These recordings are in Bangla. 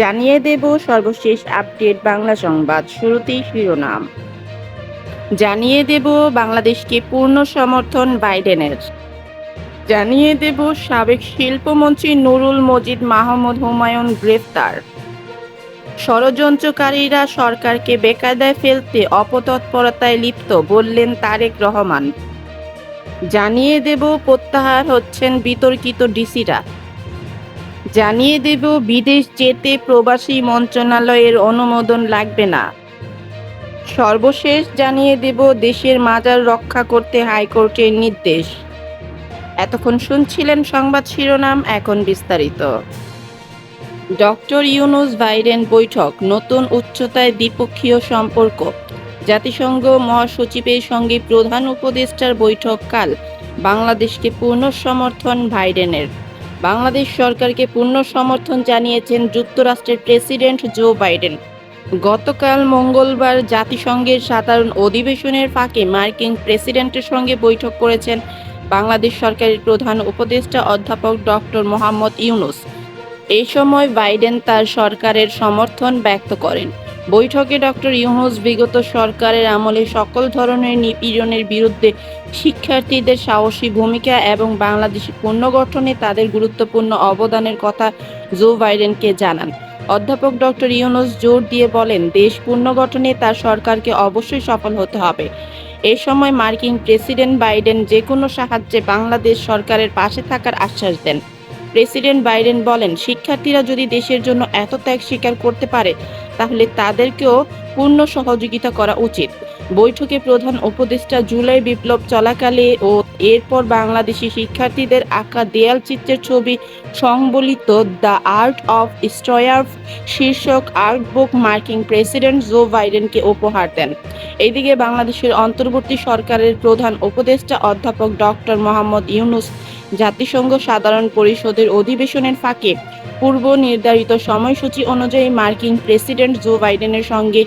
জানিয়ে দেব সর্বশেষ আপডেট বাংলা সংবাদ। শুরুতেই শিরোনাম জানিয়ে দেব বাংলাদেশকে পূর্ণ সমর্থন বাইডেনের। জানিয়ে দেব সাবেক শিল্পমন্ত্রী নুরুল মজিদ মাহমুদ হুমায়ুন গ্রেফতার। ষড়যন্ত্রকারীরা সরকারকে বেকায়দায় ফেলতে অপতৎপরতায় লিপ্ত বললেন তারেক রহমান। জানিয়ে দেব প্রত্যাহার হচ্ছেন বিতর্কিত ডিসিরা। জানিয়ে দেব বিদেশ যেতে প্রবাসী মন্ত্রণালয়ের অনুমোদন লাগবে না। সর্বশেষ জানিয়ে দেব দেশের মাজার রক্ষা করতে হাইকোর্টের নির্দেশ। এতক্ষণ শুনছিলেন সংবাদ শিরোনাম, এখন বিস্তারিত। ডক্টর ইউনূস বাইডেন বৈঠক, নতুন উচ্চতায় দ্বিপক্ষীয় সম্পর্ক। জাতিসংঘ মহাসচিবের সঙ্গে প্রধান উপদেষ্টার বৈঠক কাল। বাংলাদেশকে পূর্ণ সমর্থন বাইডেনের। বাংলাদেশ সরকারকে পূর্ণ সমর্থন জানিয়েছেন যুক্তরাষ্ট্রের প্রেসিডেন্ট জো বাইডেন। গতকাল মঙ্গলবার জাতিসংঘের সাধারণ অধিবেশনের ফাঁকে মার্কিন প্রেসিডেন্টের সঙ্গে বৈঠক করেছেন বাংলাদেশ সরকারের প্রধান উপদেষ্টা অধ্যাপক ডক্টর মোহাম্মদ ইউনূস। এই সময় বাইডেন তার সরকারের সমর্থন ব্যক্ত করেন। বৈঠকে ডক্টর ইউনূস বিগত সরকারের আমলে সকল ধরনের নিপীড়নের বিরুদ্ধে শিক্ষার্থীদের সাহসী ভূমিকা এবং বাংলাদেশের পুনর্গঠনে তাদের গুরুত্বপূর্ণ অবদানের কথা জো বাইডেনকে জানান। অধ্যাপক ডক্টর ইউনূস জোর দিয়ে বলেন, দেশ পুনর্গঠনে তার সরকারকে অবশ্যই সফল হতে হবে। এ সময় মার্কিন প্রেসিডেন্ট বাইডেন যে কোনো সাহায্যে বাংলাদেশ সরকারের পাশে থাকার আশ্বাস দেন। প্রেসিডেন্ট বাইডেন বলেন, শিক্ষার্থীরা যদি দেশের জন্য এত ত্যাগ স্বীকার করতে পারে তাহলে তাদেরকেও পূর্ণ সহযোগিতা করা উচিত। বৈঠকে প্রধান উপদেষ্টা জুলাই বিপ্লব চলাকালে ও এরপর বাংলাদেশি শিক্ষার্থীদের আঁকা দেয়াল চিত্রের ছবি সংবলিত দ্য আর্ট অফ স্ট্রায়ার্ভ শীর্ষক আর্টবুক মার্কিন প্রেসিডেন্ট জো বাইডেনকে উপহার দেন। এদিকে বাংলাদেশের অন্তর্বর্তী সরকারের প্রধান উপদেষ্টা অধ্যাপক ডক্টর মোহাম্মদ ইউনূস জাতিসংঘ সাধারণ পরিষদের অধিবেশনের ফাঁকে পূর্ব নির্ধারিত সময়সূচি অনুযায়ী মার্কিন প্রেসিডেন্ট জো বাইডেনের সঙ্গে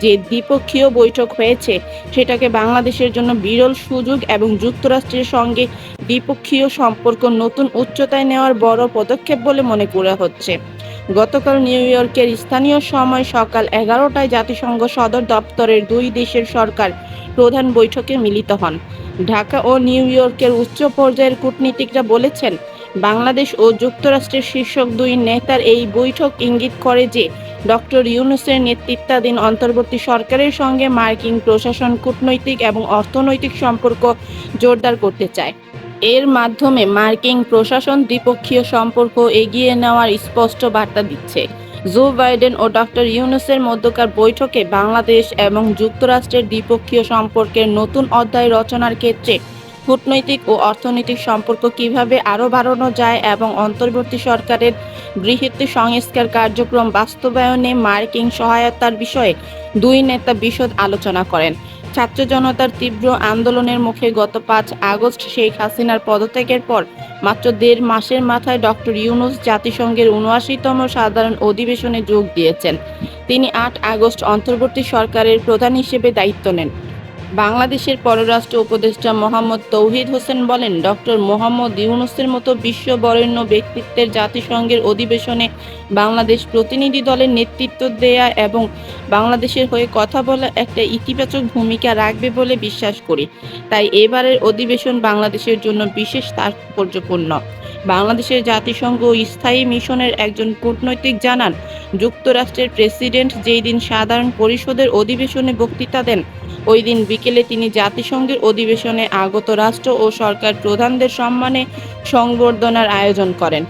যে দ্বিপক্ষীয় বৈঠক হয়েছে সেটাকে বাংলাদেশের জন্য বিরল সুযোগ এবং যুক্তরাষ্ট্রের সঙ্গে দ্বিপক্ষীয় সম্পর্ক নতুন উচ্চতায় নেওয়ার বড় পদক্ষেপ বলে মনে করা হচ্ছে। গতকাল নিউ ইয়র্কের স্থানীয় সময় সকাল 11টায় জাতিসংঘ সদর দপ্তরের দুই দেশের সরকার প্রধান বৈঠকে মিলিত হন। ঢাকা ও নিউ ইয়র্কের উচ্চ পর্যায়ের কূটনীতিকরা বলেছেন, বাংলাদেশ ও যুক্তরাষ্ট্রের শীর্ষ দুই নেতার এই বৈঠক ইঙ্গিত করে যে ডক্টর ইউনূসের নেতৃত্বাধীন অন্তর্বর্তী সরকারের সঙ্গে মার্কিন প্রশাসন কূটনৈতিক এবং অর্থনৈতিক সম্পর্ক জোরদার করতে চায়। এর মাধ্যমে মার্কিন প্রশাসন দ্বিপক্ষীয় সম্পর্ক এগিয়ে নেওয়ার স্পষ্ট বার্তা দিচ্ছে। জো বাইডেন ও ডক্টর ইউনূসের মধ্যকার বৈঠকে বাংলাদেশ এবং যুক্তরাষ্ট্রের দ্বিপক্ষীয় সম্পর্কের নতুন অধ্যায় রচনার ক্ষেত্রে কূটনৈতিক ও অর্থনৈতিক সম্পর্ক কিভাবে আরও বাড়ানো যায় এবং অন্তর্বর্তী সরকারের গৃহীত সংস্কার কার্যক্রম বাস্তবায়নে মার্কিন সহায়তার বিষয়ে দুই নেতা বিশদ আলোচনা করেন। ছাত্র জনতার তীব্র আন্দোলনের মুখে গত 5 আগস্ট শেখ হাসিনার পদত্যাগের পর মাত্র 1.5 মাসের মাথায় ডক্টর ইউনূস জাতিসংঘের 79তম সাধারণ অধিবেশনে যোগ দিয়েছেন। তিনি 8 আগস্ট অন্তর্বর্তী সরকারের প্রধান হিসেবে দায়িত্ব নেন। বাংলাদেশের পররাষ্ট্র উপদেষ্টা মোহাম্মদ তৌহিদ হোসেন বলেন, ডক্টর মোহাম্মদ ইউনূসের মতো বিশ্ববরেণ্য ব্যক্তিত্বের জাতিসংঘের অধিবেশনে বাংলাদেশ প্রতিনিধি দলের নেতৃত্ব দেয়া এবং বাংলাদেশের হয়ে কথা বলা একটা ইতিবাচক ভূমিকা রাখবে বলে বিশ্বাস করি। তাই এবারের অধিবেশন বাংলাদেশের জন্য বিশেষ তাৎপর্যপূর্ণ। বাংলাদেশের জাতিসংঘ স্থায়ী মিশনের একজন কূটনৈতিক জানান, যুক্তরাষ্ট্রের প্রেসিডেন্ট যেই দিন সাধারণ পরিষদের অধিবেশনে বক্তৃতা দেন ওই দিন বিকেলে তিনি জাতিসংঘের অধিবেশনে আগত রাষ্ট্র ও সরকার প্রধানদের সম্মানে সংবর্ধনার আয়োজন করেন।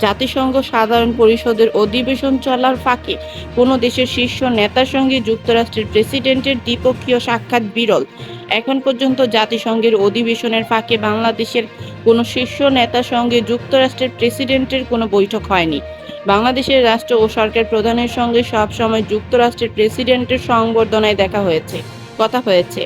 জাতিসংঘ সাধারণ পরিষদের অধিবেশন চলার ফাঁকে কোনো দেশের শীর্ষ নেতার সঙ্গে যুক্তরাষ্ট্রের প্রেসিডেন্টের দ্বিপক্ষীয় সাক্ষাৎ বিরল। এখন পর্যন্ত জাতিসংঘের অধিবেশনের ফাঁকে বাংলাদেশের কোনো শীর্ষ নেতার সঙ্গে যুক্তরাষ্ট্রের প্রেসিডেন্টের কোনো বৈঠক হয়নি। বাংলাদেশের রাষ্ট্র ও সরকার প্রধানের সঙ্গে সবসময় যুক্তরাষ্ট্রের প্রেসিডেন্টের সংবর্ধনায় কথা হয়েছে।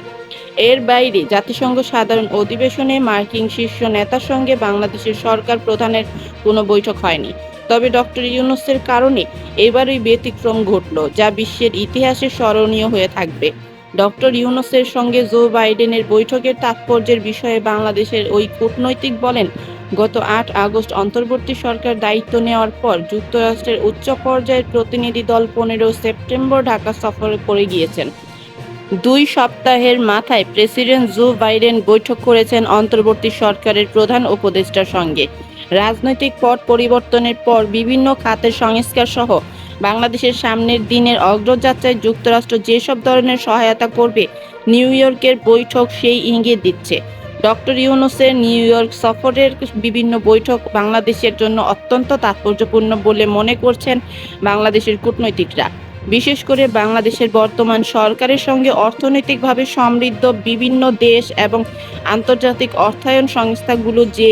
এর বাইরে জাতিসংঘ সাধারণ অধিবেশনে মার্কিন শীর্ষ নেতার সঙ্গে বাংলাদেশের সরকার প্রধানের কোনো বৈঠক হয়নি। তবে ডক্টর ইউনূসের কারণে এবারই ব্যতিক্রম ঘটল, যা বিশ্বের ইতিহাসে স্মরণীয় হয়ে থাকবে। ডক্টর ইউনূসের সঙ্গে জো বাইডেনের বৈঠকের তাৎপর্যের বিষয়ে বাংলাদেশের ওই কূটনৈতিক বলেন, গত ৮ আগস্ট অন্তর্বর্তী সরকার দায়িত্ব নেওয়ার পর যুক্তরাষ্ট্রের উচ্চ পর্যায়ের প্রতিনিধি দল ১৫ সেপ্টেম্বর ঢাকা সফর করে গিয়েছেন। ২ সপ্তাহের মাথায় প্রেসিডেন্ট জো বাইডেন বৈঠক করেছেন অন্তর্বর্তী সরকারের প্রধান উপদেষ্টার সঙ্গে। রাজনৈতিক পট পরিবর্তনের পর বিভিন্ন খাতের সংস্কার সহ বাংলাদেশের সামনের দিনের অগ্রযাত্রায় যুক্তরাষ্ট্র যেসব ধরনের সহায়তা করবে, নিউ ইয়র্কের বৈঠক সেই ইঙ্গিত দিচ্ছে। ডক্টর ইউনূসের নিউ ইয়র্ক সফরের বিভিন্ন বৈঠক বাংলাদেশের জন্য অত্যন্ত তাৎপর্যপূর্ণ বলে মনে করছেন বাংলাদেশের কূটনীতিকরা। বিশেষ করে বাংলাদেশের বর্তমান সরকারের সঙ্গে অর্থনৈতিকভাবে সমৃদ্ধ বিভিন্ন দেশ এবং আন্তর্জাতিক অর্থায়ন সংস্থাগুলো যে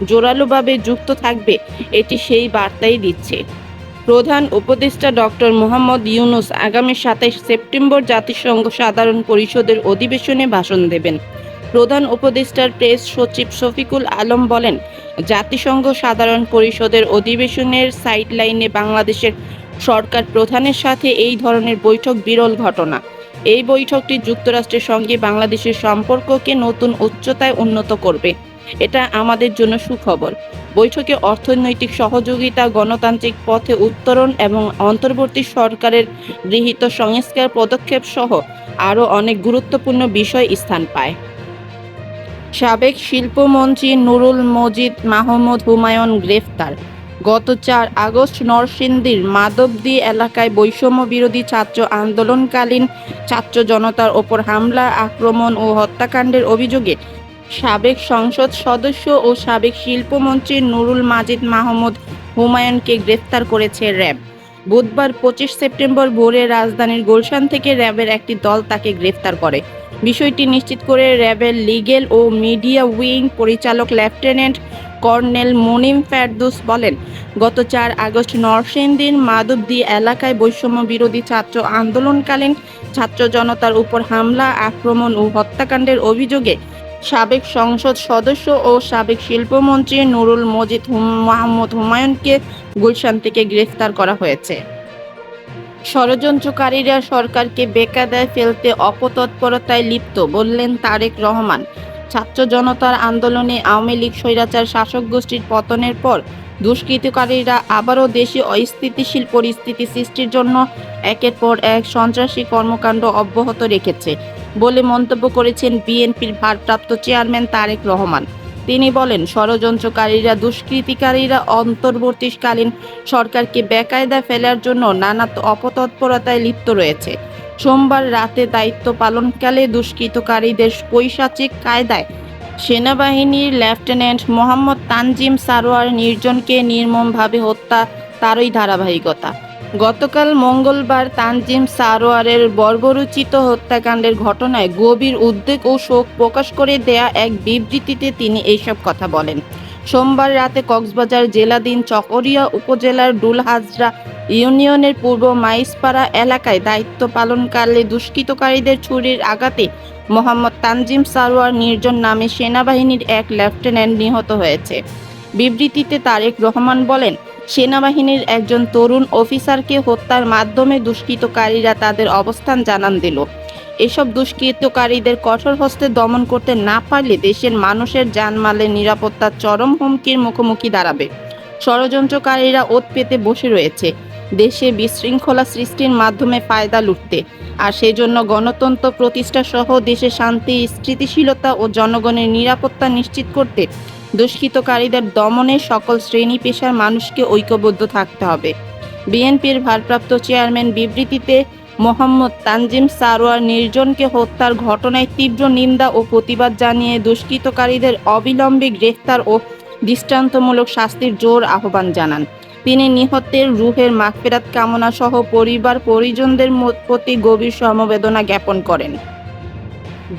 জোরালোভাবে যুক্ত থাকবে, এটি সেই বার্তাই দিচ্ছে। প্রধান উপদেষ্টা ডক্টর মোহাম্মদ ইউনূস আগামী ২৭ সেপ্টেম্বর জাতিসংঘ সাধারণ পরিষদের অধিবেশনে ভাষণ দেবেন। প্রধান উপদেষ্টার প্রেস সচিব শফিকুল আলম বলেন, জাতিসংঘ সাধারণ পরিষদের অধিবেশনের সাইডলাইনে বাংলাদেশের সরকার প্রধানের সাথে এই ধরনের বৈঠক বিরল ঘটনা। এই বৈঠকটি যুক্তরাষ্ট্রের সঙ্গে বাংলাদেশের সম্পর্ককে নতুন উচ্চতায় উন্নত করবে। এটা আমাদের জন্য সুখবর। বৈঠকে অর্থনৈতিক সহযোগিতা, গণতান্ত্রিক পথে উত্তরণ এবং অন্তর্বর্তী সরকারের গৃহীত সংস্কার পদক্ষেপ সহ আরও অনেক গুরুত্বপূর্ণ বিষয় স্থান পায়। সাবেক শিল্পমন্ত্রী নুরুল মজিদ মাহমুদ হুমায়ুন গ্রেফতার। গত ৪ আগস্ট নরসিংদীর মাধবদী এলাকায় বৈষম্য বিরোধী ছাত্র আন্দোলনকালীন ছাত্র জনতার ওপর হামলা, আক্রমণ ও হত্যাকাণ্ডের অভিযোগে সাবেক সংসদ সদস্য ও সাবেক শিল্পমন্ত্রী নুরুল মাজিদ মাহমুদ হুমায়ুনকে গ্রেফতার করেছে র্যাব। বুধবার ২৫ সেপ্টেম্বর ভোরে রাজধানীর গুলশান থেকে র্যাবের একটি দল তাকে গ্রেফতার করে। বিষয়টি নিশ্চিত করে র্যাবের লিগেল ও মিডিয়া উইং পরিচালক লেফটেন্যান্ট কর্নেল মুনিম ফেরদৌস বলেন, গত ৪ আগস্ট নরসিংদীর মাধবদী এলাকায় বৈষম্য বিরোধী ছাত্র আন্দোলনকালীন ছাত্র জনতার উপর হামলা, আক্রমণ ও হত্যাকাণ্ডের অভিযোগে সাবেক সংসদ সদস্য ও সাবেক শিল্পমন্ত্রী নুরুল মজিদ মাহমুদ হুমায়ুনকে গুলশান থেকে গ্রেফতার করা হয়েছে। ষড়যন্ত্রকারীরা সরকারকে বেকায়দায় ফেলতে অপতৎপরতায় লিপ্ত, বললেন তারেক রহমান। ছাত্র জনতার আন্দোলনে আওয়ামী লীগ স্বৈরাচার শাসক গোষ্ঠীর পতনের পর দুষ্কৃতকারীরা আবারও দেশে অস্থিতিশীল পরিস্থিতি সৃষ্টির জন্য একের পর এক সন্ত্রাসী কর্মকাণ্ড অব্যাহত রেখেছে বলে মন্তব্য করেছেন বিএনপির ভারপ্রাপ্ত চেয়ারম্যান তারেক রহমান। তিনি বলেন, ষড়যন্ত্রকারীরা, দুষ্কৃতিকারীরা অন্তর্বর্তীকালীন সরকারকে বেকায়দায় ফেলার জন্য নানা অপতৎপরতায় লিপ্ত রয়েছে। সোমবার রাতে দায়িত্ব পালনকালে দুষ্কৃতকারীদের পৈশাচিক কায়দায় সেনাবাহিনীর লেফটেন্যান্ট মোহাম্মদ তানজিম সারোয়ার নির্জনকে নির্মমভাবে হত্যা তারই ধারাবাহিকতা। গতকাল মঙ্গলবার তানজিম সারোয়ারের বর্বরোচিত হত্যাকাণ্ডের ঘটনায় গভীর উদ্বেগ ও শোক প্রকাশ করে দেয়া এক বিবৃতিতে তিনি এইসব কথা বলেন। সোমবার রাতে কক্সবাজার জেলাধীন চকরিয়া উপজেলার ডুলহাজরা ইউনিয়নের পূর্ব মাইজপাড়া এলাকায় দায়িত্ব পালনকালে দুষ্কৃতকারীদের ছুরির আঘাতে মোহাম্মদ তানজিম সারোয়ার নির্জন নামে সেনাবাহিনীর এক লেফটেন্যান্ট নিহত হয়েছে। বিবৃতিতে তারেক রহমান বলেন, সেনাবাহিনীর একজন তরুণ অফিসারকে হত্যার মাধ্যমে দুষ্কৃতকারীরা তাদের অবস্থান জানান দিল। এসব দুষ্কৃতকারীদের কঠোর হস্তে দমন করতে না পারলে দেশের মানুষের জানমালের নিরাপত্তার চরম হুমকির মুখোমুখি দাঁড়াবে। ষড়যন্ত্রকারীরা ওৎ পেতে বসে রয়েছে দেশে বিশৃঙ্খলা সৃষ্টির মাধ্যমে ফায়দা লুটতে, আর সেজন্য গণতন্ত্র প্রতিষ্ঠা সহ দেশে শান্তি, স্থিতিশীলতা ও জনগণের নিরাপত্তা নিশ্চিত করতে দুষ্কৃতকারীদের দমনে সকল শ্রেণী পেশার মানুষকে ঐক্যবদ্ধ থাকতে হবে। বিএনপির ভারপ্রাপ্ত চেয়ারম্যান বিবৃতিতে মোহাম্মদ তানজিম সারোয়ার নির্জনকে হত্যার ঘটনায় তীব্র নিন্দা ও প্রতিবাদ জানিয়ে দুষ্কৃতকারীদের অবিলম্বে গ্রেফতার ও দৃষ্টান্তমূলক শাস্তির জোর আহ্বান জানান। তিনি নিহতের রুহের মাগফিরাত কামনা সহ পরিবার পরিজনদের প্রতি গভীর সমবেদনা জ্ঞাপন করেন।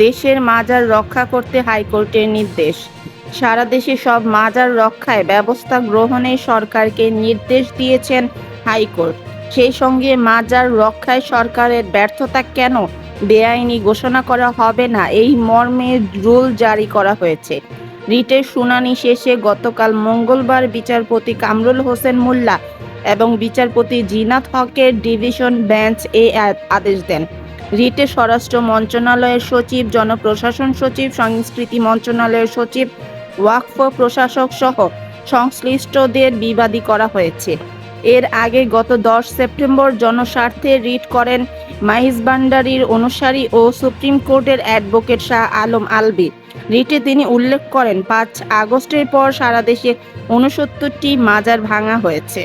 দেশের মাজার রক্ষা করতে হাইকোর্টের নির্দেশ। সারা দেশে সব মাজার রক্ষায় ব্যবস্থা গ্রহণে সরকারকে নির্দেশ দিয়েছেন হাইকোর্ট। সেই সঙ্গে মাজার রক্ষায় সরকারের ব্যর্থতা কেন বেআইনি ঘোষণা করা হবে না, এই মর্মে রুল জারি করা হয়েছে। রিটের শুনানি শেষে গতকাল মঙ্গলবার বিচারপতি কামরুল হোসেন মোল্লা এবং বিচারপতি জিনাত হকের ডিভিশন বেঞ্চ এই আদেশ দেন। রিটে স্বরাষ্ট্র মন্ত্রণালয়ের সচিব, জনপ্রশাসন সচিব, সংস্কৃতি মন্ত্রণালয়ের সচিব, ওয়াকফ প্রশাসক সহ সংশ্লিষ্টদের বিবাদী করা হয়েছে। এর আগে গত 10 সেপ্টেম্বর জনস্বার্থে রিট করেন মাহিজভান্ডারীর অনুসারী ও সুপ্রিম কোর্টের অ্যাডভোকেট শাহ আলম আলভী। রিটে তিনি উল্লেখ করেন 5 আগস্টের পর সারা দেশে 69টি মাজার ভাঙা হয়েছে।